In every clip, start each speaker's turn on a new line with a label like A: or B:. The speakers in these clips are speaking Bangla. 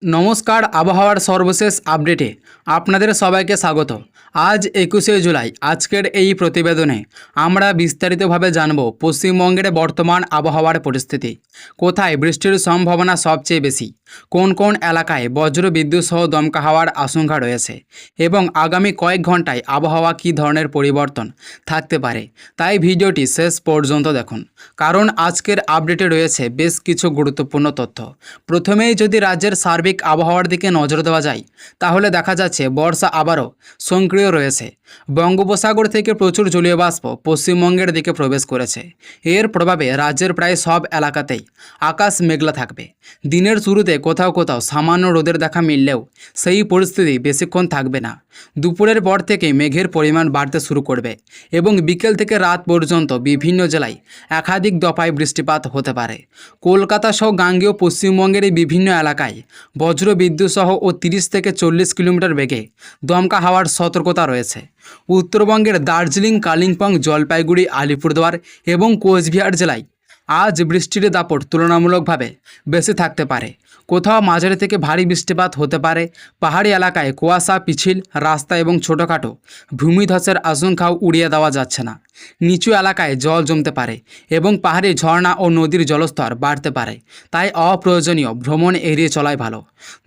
A: নমস্কার, আবহাওয়ার সর্বশেষ আপডেটে আপনাদের সবাইকে স্বাগত। আজ 21শে জুলাই। আজকের এই প্রতিবেদনে আমরা বিস্তারিতভাবে জানব পশ্চিমবঙ্গের বর্তমান আবহাওয়ার পরিস্থিতি, কোথায় বৃষ্টির সম্ভাবনা সবচেয়ে বেশি, কোন কোন এলাকায় বজ্র বিদ্যুৎ সহ দমকা হাওয়ার আশঙ্কা রয়েছে এবং আগামী কয়েক ঘন্টায় আবহাওয়া কী ধরনের পরিবর্তন থাকতে পারে। তাই ভিডিওটি শেষ পর্যন্ত দেখুন, কারণ আজকের আপডেটে রয়েছে বেশ কিছু গুরুত্বপূর্ণ তথ্য। প্রথমেই যদি রাজ্যের সার্বিক আবহাওয়ার দিকে নজর দেওয়া যায়, তাহলে দেখা যাচ্ছে বর্ষা আবারও সক্রিয় রয়েছে। বঙ্গোপসাগর থেকে প্রচুর জলীয় বাষ্প পশ্চিমবঙ্গের দিকে প্রবেশ করেছে। এর প্রভাবে রাজ্যের প্রায় সব এলাকাতেই আকাশ মেঘলা থাকবে। দিনের শুরুতে কোথাও কোথাও সামান্য রোদের দেখা মিললেও সেই পরিস্থিতি বেশিক্ষণ থাকবে না। দুপুরের পর থেকে মেঘের পরিমাণ বাড়তে শুরু করবে এবং বিকেল থেকে রাত পর্যন্ত বিভিন্ন জেলায় একাধিক দফায় বৃষ্টিপাত হতে পারে। কলকাতা সহ গাঙ্গেয় পশ্চিমবঙ্গের এই বিভিন্ন এলাকায় বজ্র বিদ্যুৎ সহ ও 30 থেকে 40 কিলোমিটার বেগে দমকা হাওয়ার সতর্কতা রয়েছে। উত্তরবঙ্গের দার্জিলিং, কালিম্পং, জলপাইগুড়ি, আলিপুরদুয়ার এবং কোচবিহার জেলায় আজ বৃষ্টির দাপট তুলনামূলকভাবে বেশি থাকতে পারে। কোথাও মাঝারি থেকে ভারী বৃষ্টিপাত হতে পারে। পাহাড়ি এলাকায় কুয়াশা, পিছিল রাস্তা এবং ছোটোখাটো ভূমিধসের আশঙ্কাও উড়িয়ে দেওয়া যাচ্ছে না। নিচু এলাকায় জল জমতে পারে এবং পাহাড়ি ঝর্ণা ও নদীর জলস্তর বাড়তে পারে, তাই অপ্রয়োজনীয় ভ্রমণ এড়িয়ে চলাই ভালো।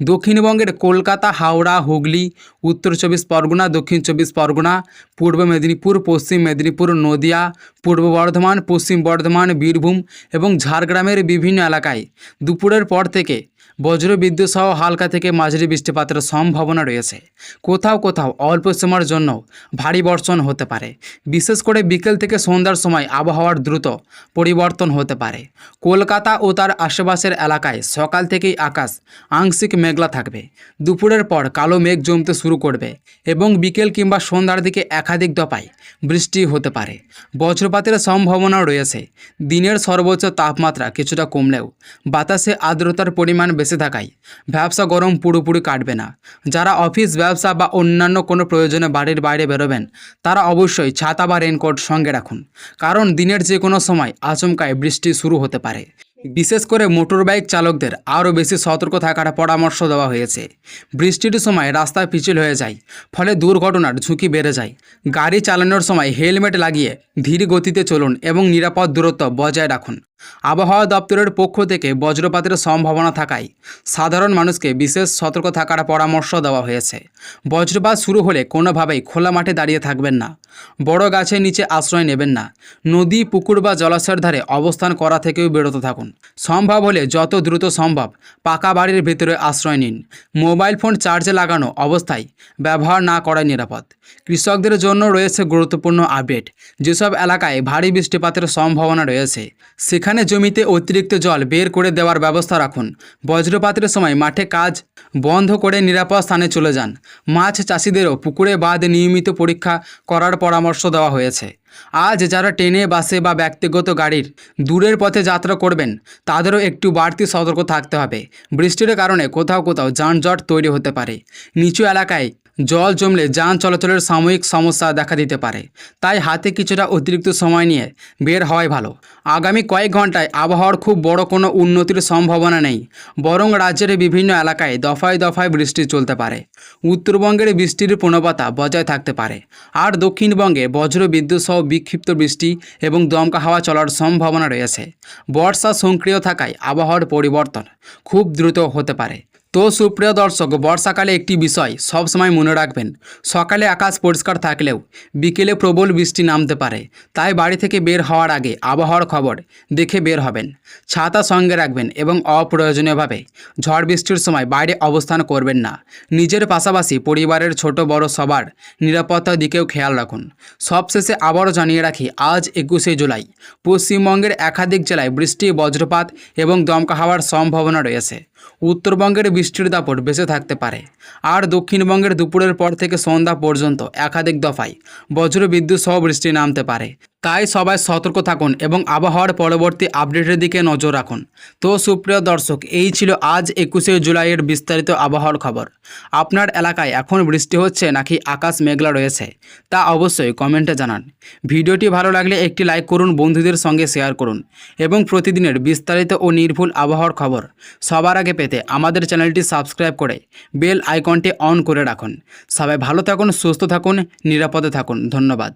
A: দক্ষিণবঙ্গের কলকাতা, হাওড়া, হুগলি, উত্তর 24 পরগনা, দক্ষিণ 24 পরগনা, পূর্ব মেদিনীপুর, পশ্চিম মেদিনীপুর, নদিয়া, পূর্ব বর্ধমান, পশ্চিম বর্ধমান, বীরভূম এবং ঝাড়গ্রামের বিভিন্ন এলাকায় দুপুরের পর থেকে বজ্র বিদ্যুৎ সহ হালকা থেকে মাঝারি বৃষ্টিপাতের সম্ভাবনা রয়েছে। কোথাও কোথাও অল্প সময়ের জন্য ভারী বর্ষণ হতে পারে। বিশেষ করে বিকেল থেকে সন্ধ্যার সময় আবহাওয়ার দ্রুত পরিবর্তন হতে পারে। কলকাতা ও তার আশেপাশের এলাকায় সকাল থেকেই আকাশ আংশিক মেঘলা থাকবে। দুপুরের পর কালো মেঘ জমতে শুরু করবে এবং বিকেল কিংবা সন্ধ্যার দিকে একাধিক দফায় বৃষ্টি হতে পারে। বজ্রপাতের সম্ভাবনাও রয়েছে। দিনের সর্বোচ্চ তাপমাত্রা কিছুটা কমলেও বাতাসে আর্দ্রতার পরিমাণ বেশি থাকায় ব্যবসা গরম পুরোপুরি কাটবে না। যারা অফিস, ব্যবসা বা অন্যান্য কোনো প্রয়োজনে বাড়ির বাইরে বেরোবেন, তারা অবশ্যই ছাতা বা রেনকোট সঙ্গে রাখুন, কারণ দিনের যে কোনো সময় আচমকায় বৃষ্টি শুরু হতে পারে। বিশেষ করে মোটরবাইক চালকদের আরও বেশি সতর্ক থাকার পরামর্শ দেওয়া হয়েছে। বৃষ্টির সময় রাস্তা পিচ্ছিল হয়ে যায়, ফলে দুর্ঘটনার ঝুঁকি বেড়ে যায়। গাড়ি চালানোর সময় হেলমেট লাগিয়ে ধীর গতিতে চলুন এবং নিরাপদ দূরত্ব বজায় রাখুন। আবহাওয়া দপ্তরের পক্ষ থেকে বজ্রপাতের সম্ভাবনা থাকায় সাধারণ মানুষকে বিশেষ সতর্ক থাকার পরামর্শ দেওয়া হয়েছে। বজ্রপাত শুরু হলে কোনোভাবেই খোলা মাঠে দাঁড়িয়ে থাকবেন না, বড় গাছের নিচে আশ্রয় নেবেন না, নদী, পুকুর বা জলাশয়ের ধারে অবস্থান করা থেকেও বিরত থাকুন। সম্ভব হলে যত দ্রুত সম্ভব পাকা বাড়ির ভেতরে আশ্রয় নিন। মোবাইল ফোন চার্জে লাগানো অবস্থায় ব্যবহার না করাই নিরাপদ। কৃষকদের জন্য রয়েছে গুরুত্বপূর্ণ আপডেট। যেসব এলাকায় ভারী বৃষ্টিপাতের সম্ভাবনা রয়েছে, সেখানে জমিতে অতিরিক্ত জল বের করে দেওয়ার ব্যবস্থা রাখুন। বজ্রপাতের সময় মাঠে কাজ বন্ধ করে নিরাপদ স্থানে চলে যান। মাছ চাষিদেরও পুকুরে বাঁধ নিয়মিত পরীক্ষা করার পরামর্শ দেওয়া হয়েছে। আজ যারা ট্রেনে, বাসে বা ব্যক্তিগত গাড়ির দূরের পথে যাত্রা করবেন, তাদেরও একটু বাড়তি সতর্ক থাকতে হবে। বৃষ্টির কারণে কোথাও কোথাও যানজট তৈরি হতে পারে। নিচু এলাকায় জল জমলে যান চলাচলের সাময়িক সমস্যা দেখা দিতে পারে, তাই হাতে কিছুটা অতিরিক্ত সময় নিয়ে বের হওয়াই ভালো। আগামী কয়েক ঘন্টায় আবহাওয়ার খুব বড় কোনো উন্নতির সম্ভাবনা নেই, বরং রাজ্যের বিভিন্ন এলাকায় দফায় দফায় বৃষ্টি চলতে পারে। উত্তরবঙ্গের বৃষ্টির প্রবণতা বজায় থাকতে পারে, আর দক্ষিণবঙ্গে বজ্র বিদ্যুৎ সহ বিক্ষিপ্ত বৃষ্টি এবং দমকা হাওয়া চলার সম্ভাবনা রয়েছে। বর্ষা সক্রিয় থাকায় আবহাওয়ার পরিবর্তন খুব দ্রুত হতে পারে। তো সুপ্রিয় দর্শক, বর্ষাকালে একটি বিষয় সবসময় মনে রাখবেন, সকালে আকাশ পরিষ্কার থাকলেও বিকেলে প্রবল বৃষ্টি নামতে পারে। তাই বাড়ি থেকে বের হওয়ার আগে আবহাওয়ার খবর দেখে বের হবেন। ছাতা সঙ্গে রাখবেন এবং অপ্রয়োজনীয়ভাবে ঝড় বৃষ্টির সময় বাইরে অবস্থান করবেন না। নিজের পাশাপাশি পরিবারের ছোট বড় সবার নিরাপত্তার দিকেও খেয়াল রাখুন। সবশেষে আবারও জানিয়ে রাখি, আজ 21শে জুলাই পশ্চিমবঙ্গের একাধিক জেলায় বৃষ্টি, বজ্রপাত এবং দমকা হাওয়ার সম্ভাবনা রয়েছে। উত্তরবঙ্গের বৃষ্টির দাপট বেশি থাকতে পারে, আর দক্ষিণবঙ্গের দুপুরের পর থেকে সন্ধ্যা পর্যন্ত একাধিক দফায় বজ্র বিদ্যুৎ সহ বৃষ্টি নামতে পারে। তাই সবাই সতর্ক থাকুন এবং আবহাওয়ার পরবর্তী আপডেটের দিকে নজর রাখুন। তো সুপ্রিয় দর্শক, এই ছিল আজ 21শে জুলাইয়ের বিস্তারিত আবহাওয়ার খবর। আপনার এলাকায় এখন বৃষ্টি হচ্ছে নাকি আকাশ মেঘলা রয়েছে তা অবশ্যই কমেন্টে জানান। ভিডিওটি ভালো লাগলে একটি লাইক করুন, বন্ধুদের সঙ্গে শেয়ার করুন এবং প্রতিদিনের বিস্তারিত ও নির্ভুল আবহাওয়ার খবর সবার আগে পেতে আমাদের চ্যানেলটি সাবস্ক্রাইব করে বেল আইকনটি অন করে রাখুন। সবাই ভালো থাকুন, সুস্থ থাকুন, নিরাপদে থাকুন। ধন্যবাদ।